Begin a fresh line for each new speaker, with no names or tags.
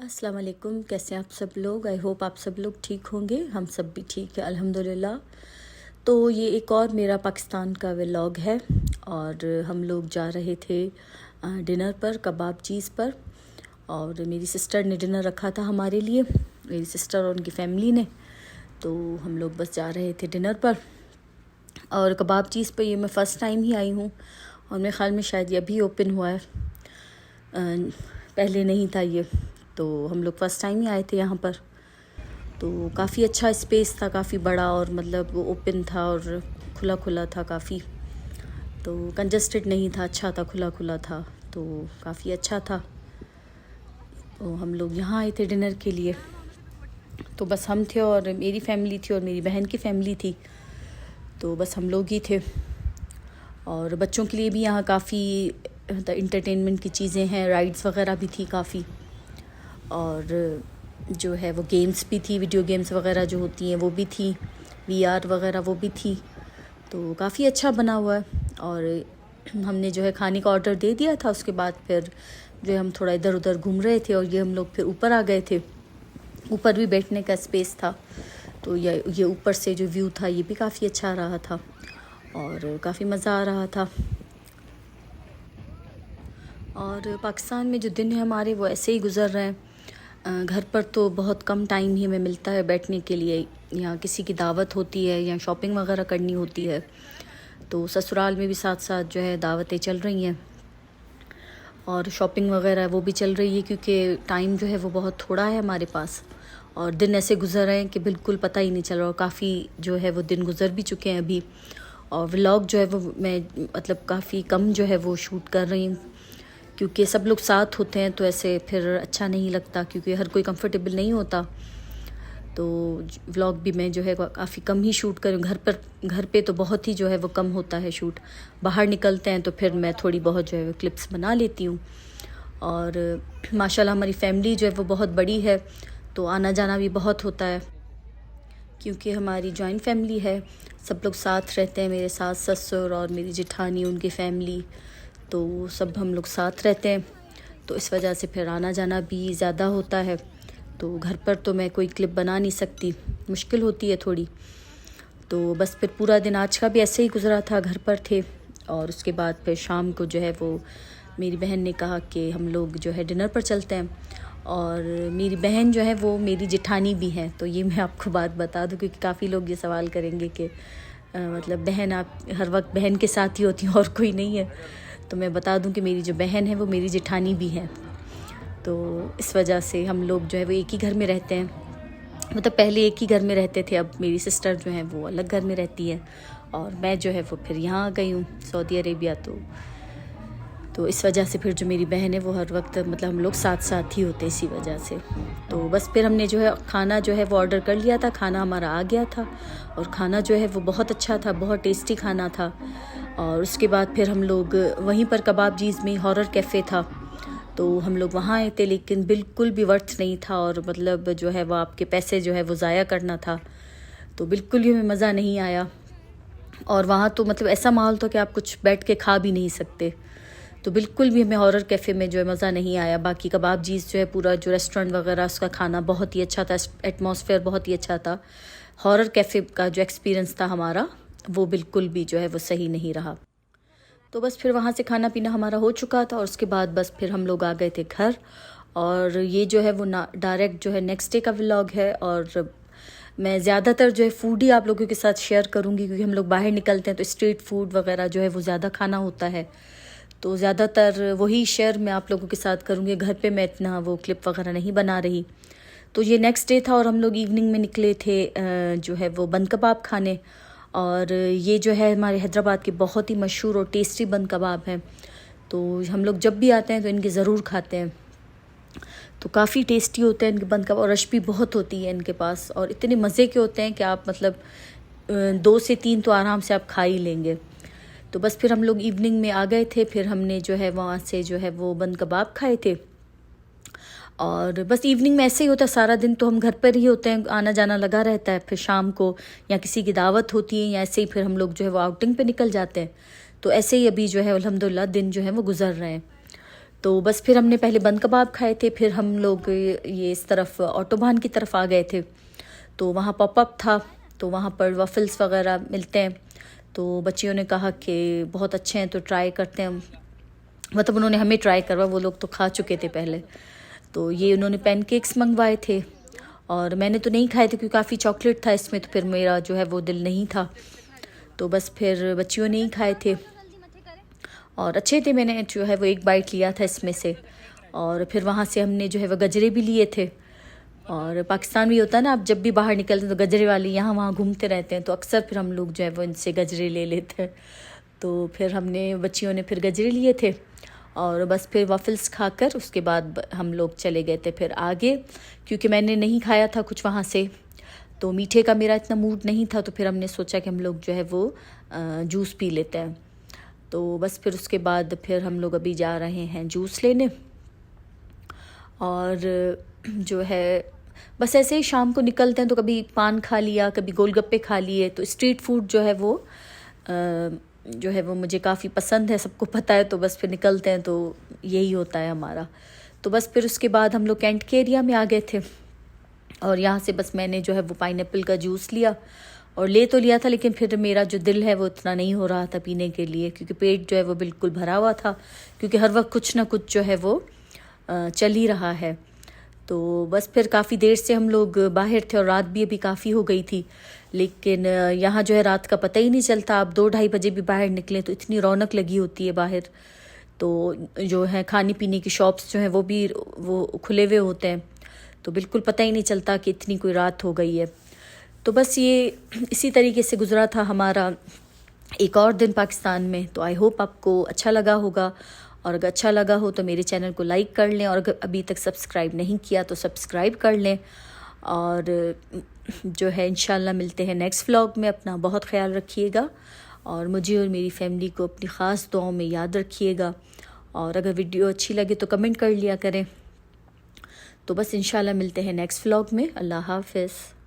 अस्सलाम वालेकुम। कैसे हैं आप सब लोग? आई होप आप सब लोग ठीक होंगे। हम सब भी ठीक है अल्हम्दुलिल्लाह। तो ये एक और मेरा पाकिस्तान का व्लॉग है और हम लोग जा रहे थे डिनर पर, कबाब चीज़ पर। और मेरी सिस्टर ने डिनर रखा था हमारे लिए, मेरी सिस्टर और उनकी फैमिली ने। तो हम लोग बस जा रहे थे डिनर पर। और कबाब चीज़ पर ये मैं फ़र्स्ट टाइम ही आई हूँ और मेरे ख़्याल में शायद ये अभी ओपन हुआ है, पहले नहीं था ये। तो हम लोग फ़र्स्ट टाइम ही आए थे यहाँ पर। तो काफ़ी अच्छा स्पेस था, काफ़ी बड़ा, और मतलब ओपन था और खुला खुला था काफ़ी। तो कंजस्टेड नहीं था, अच्छा था, खुला खुला था, तो काफ़ी अच्छा था। तो हम लोग यहाँ आए थे डिनर के लिए। तो बस हम थे और मेरी फैमिली थी और मेरी बहन की फैमिली थी, तो बस हम लोग ही थे। और बच्चों के लिए भी यहाँ काफ़ी इंटरटेनमेंट की चीज़ें हैं, राइड्स वगैरह भी थी काफ़ी। और जो है वो गेम्स भी थी, वीडियो गेम्स वगैरह जो होती हैं वो भी थी, वीआर वगैरह वो भी थी। तो काफ़ी अच्छा बना हुआ है। और हमने जो है खाने का ऑर्डर दे दिया था। उसके बाद फिर जो है हम थोड़ा इधर उधर घूम रहे थे और ये हम लोग फिर ऊपर आ गए थे। ऊपर भी बैठने का स्पेस था, तो ये ऊपर से जो व्यू था ये भी काफ़ी अच्छा आ रहा था और काफ़ी मज़ा आ रहा था। और पाकिस्तान में जो दिन है हमारे वो ऐसे ही गुज़र रहे हैं। घर पर तो बहुत कम टाइम ही हमें मिलता है बैठने के लिए, या किसी की दावत होती है या शॉपिंग वगैरह करनी होती है। तो ससुराल में भी साथ साथ जो है दावतें चल रही हैं और शॉपिंग वगैरह वो भी चल रही है, क्योंकि टाइम जो है वो बहुत थोड़ा है हमारे पास। और दिन ऐसे गुज़र रहे हैं कि बिल्कुल पता ही नहीं चल रहा, और काफ़ी जो है वो दिन गुज़र भी चुके हैं अभी। और व्लॉग जो है वो मैं मतलब काफ़ी कम जो है वो शूट कर रही हूँ, क्योंकि सब लोग साथ होते हैं तो ऐसे फिर अच्छा नहीं लगता, क्योंकि हर कोई कंफर्टेबल नहीं होता। तो व्लॉग भी मैं जो है काफ़ी कम ही शूट करूँ। घर पे तो बहुत ही जो है वो कम होता है शूट। बाहर निकलते हैं तो फिर मैं थोड़ी बहुत जो है वो क्लिप्स बना लेती हूँ। और माशाल्लाह हमारी फैमिली जो है वो बहुत बड़ी है, तो आना जाना भी बहुत होता है, क्योंकि हमारी जॉइंट फैमिली है। सब लोग साथ रहते हैं, मेरे सास ससुर और मेरी जेठानी, उनकी फैमिली, तो सब हम लोग साथ रहते हैं। तो इस वजह से फिर आना जाना भी ज़्यादा होता है। तो घर पर तो मैं कोई क्लिप बना नहीं सकती, मुश्किल होती है थोड़ी। तो बस फिर पूरा दिन आज का भी ऐसे ही गुज़रा था, घर पर थे। और उसके बाद फिर शाम को जो है वो मेरी बहन ने कहा कि हम लोग जो है डिनर पर चलते हैं। और मेरी बहन जो है वो मेरी जेठानी भी हैं। तो ये मैं आपको बात बता दूं, क्योंकि काफ़ी लोग ये सवाल करेंगे कि मतलब बहन आप हर वक्त बहन के साथ ही होती हैं और कोई नहीं है। तो मैं बता दूं कि मेरी जो बहन है वो मेरी जेठानी भी है। तो इस वजह से हम लोग जो है वो एक ही घर में रहते हैं। मतलब पहले एक ही घर में रहते थे, अब मेरी सिस्टर जो है वो अलग घर में रहती है और मैं जो है वो फिर यहाँ आ गई हूँ सऊदी अरेबिया। तो इस वजह से फिर जो मेरी बहन है वो हर वक्त मतलब हम लोग साथ साथ ही होते इसी वजह से। तो बस फिर हमने जो है खाना जो है वो ऑर्डर कर लिया था, खाना हमारा आ गया था और खाना जो है वो बहुत अच्छा था, बहुत टेस्टी खाना था। और उसके बाद फिर हम लोग वहीं पर कबाब चीज़ में हॉरर कैफ़े था, तो हम लोग वहाँ आए थे, लेकिन बिल्कुल भी वर्थ नहीं था। और मतलब जो है वो आपके पैसे जो है वो ज़ाया करना था, तो बिल्कुल ही हमें मज़ा नहीं आया। और वहाँ तो मतलब ऐसा माहौल था कि आप कुछ बैठ के खा भी नहीं सकते। तो बिल्कुल भी हमें हॉरर कैफ़े में जो है मज़ा नहीं आया। बाकी कबाब चीज़ जो है पूरा जो रेस्टोरेंट वगैरह उसका खाना बहुत ही अच्छा था, एटमॉस्फेयर बहुत ही अच्छा था। हॉरर कैफ़े का जो एक्सपीरियंस था हमारा वो बिल्कुल भी जो है वो सही नहीं रहा। तो बस फिर वहाँ से खाना पीना हमारा हो चुका था और उसके बाद बस फिर हम लोग आ गए थे घर। और ये जो है वो ना डायरेक्ट जो है नेक्स्ट डे का व्लॉग है। और मैं ज़्यादातर जो है फूड ही आप लोगों के साथ शेयर करूँगी, क्योंकि हम लोग बाहर निकलते हैं तो स्ट्रीट फूड वगैरह जो है वो ज़्यादा खाना होता है, तो ज़्यादातर वही शेयर मैं आप लोगों के साथ करूँगी। घर पे मैं इतना वो क्लिप वगैरह नहीं बना रही। तो ये नेक्स्ट डे था और हम लोग इवनिंग में निकले थे जो है वो बन कबाब खाने। और ये जो है हमारे हैदराबाद के बहुत ही मशहूर और टेस्टी बन कबाब हैं, तो हम लोग जब भी आते हैं तो इनके ज़रूर खाते हैं। तो काफ़ी टेस्टी होते हैं इनके बन कबाब, और रश भी बहुत होती है इनके पास, और इतने मज़े के होते हैं कि आप मतलब 2 से 3 तो आराम से आप खा ही लेंगे। तो बस फिर हम लोग इवनिंग में आ गए थे, फिर हमने जो है वहाँ से जो है वो बन कबाब खाए थे। और बस इवनिंग में ऐसे ही होता है, सारा दिन तो हम घर पर ही होते हैं, आना जाना लगा रहता है। फिर शाम को या किसी की दावत होती है या ऐसे ही फिर हम लोग जो है वो आउटिंग पे निकल जाते हैं। तो ऐसे ही अभी जो है अल्हम्दुलिल्लाह दिन जो है वो गुजर रहे हैं। तो बस फिर हमने पहले बंद कबाब खाए थे, फिर हम लोग ये इस तरफ ऑटोबान की तरफ आ गए थे। तो वहाँ पॉपअप था, तो वहाँ पर वफ़ल्स वगैरह मिलते हैं। तो बच्चियों ने कहा कि बहुत अच्छे हैं तो ट्राई करते हैं। मतलब उन्होंने हमें ट्राई करवा, वो लोग तो खा चुके थे पहले। तो ये उन्होंने पैनकेक्स मंगवाए थे और मैंने तो नहीं खाए थे क्योंकि काफ़ी चॉकलेट था इसमें, तो फिर मेरा जो है वो दिल नहीं था। तो बस फिर बच्चियों ने ही खाए थे और अच्छे थे। मैंने जो है वो एक बाइट लिया था इसमें से। और फिर वहाँ से हमने जो है वो गजरे भी लिए थे। और पाकिस्तान में होता है ना, आप जब भी बाहर निकलते हैं तो गजरे वाले यहाँ वहाँ घूमते रहते हैं, तो अक्सर फिर हम लोग जो है वो इनसे गजरे ले लेते हैं। तो फिर हमने बच्चियों ने फिर गजरे लिए थे और बस फिर वफ़ल्स खाकर उसके बाद हम लोग चले गए थे फिर आगे, क्योंकि मैंने नहीं खाया था कुछ वहाँ से। तो मीठे का मेरा इतना मूड नहीं था, तो फिर हमने सोचा कि हम लोग जो है वो जूस पी लेते हैं। तो बस फिर उसके बाद फिर हम लोग अभी जा रहे हैं जूस लेने। और जो है बस ऐसे ही शाम को निकलते हैं तो कभी पान खा लिया, कभी गोलगप्पे खा लिए। तो स्ट्रीट फूड जो है वो मुझे काफ़ी पसंद है, सबको पता है। तो बस फिर निकलते हैं तो यही होता है हमारा। तो बस फिर उसके बाद हम लोग कैंट के एरिया में आ गए थे और यहाँ से बस मैंने जो है वो पाइनएप्पल का जूस लिया और ले तो लिया था, लेकिन फिर मेरा जो दिल है वो इतना नहीं हो रहा था पीने के लिए, क्योंकि पेट जो है वो बिल्कुल भरा हुआ था, क्योंकि हर वक्त कुछ ना कुछ जो है वो चल ही रहा है। तो बस फिर काफ़ी देर से हम लोग बाहर थे और रात भी अभी काफ़ी हो गई थी, लेकिन यहाँ जो है रात का पता ही नहीं चलता। आप 2-2:30 बजे भी बाहर निकले तो इतनी रौनक लगी होती है बाहर। तो जो है खाने पीने की शॉप्स जो हैं वो खुले हुए होते हैं, तो बिल्कुल पता ही नहीं चलता कि इतनी कोई रात हो गई है। तो बस ये इसी तरीके से गुज़रा था हमारा एक और दिन पाकिस्तान में। तो आई होप आपको अच्छा लगा होगा, और अगर अच्छा लगा हो तो मेरे चैनल को लाइक कर लें, और अगर अभी तक सब्सक्राइब नहीं किया तो सब्सक्राइब कर लें। और जो है इंशाल्लाह मिलते हैं नेक्स्ट व्लॉग में। अपना बहुत ख्याल रखिएगा और मुझे और मेरी फैमिली को अपनी ख़ास दुआओं में याद रखिएगा। और अगर वीडियो अच्छी लगे तो कमेंट कर लिया करें। तो बस इंशाल्लाह मिलते हैं नेक्स्ट व्लॉग में। अल्लाह हाफ़िज़।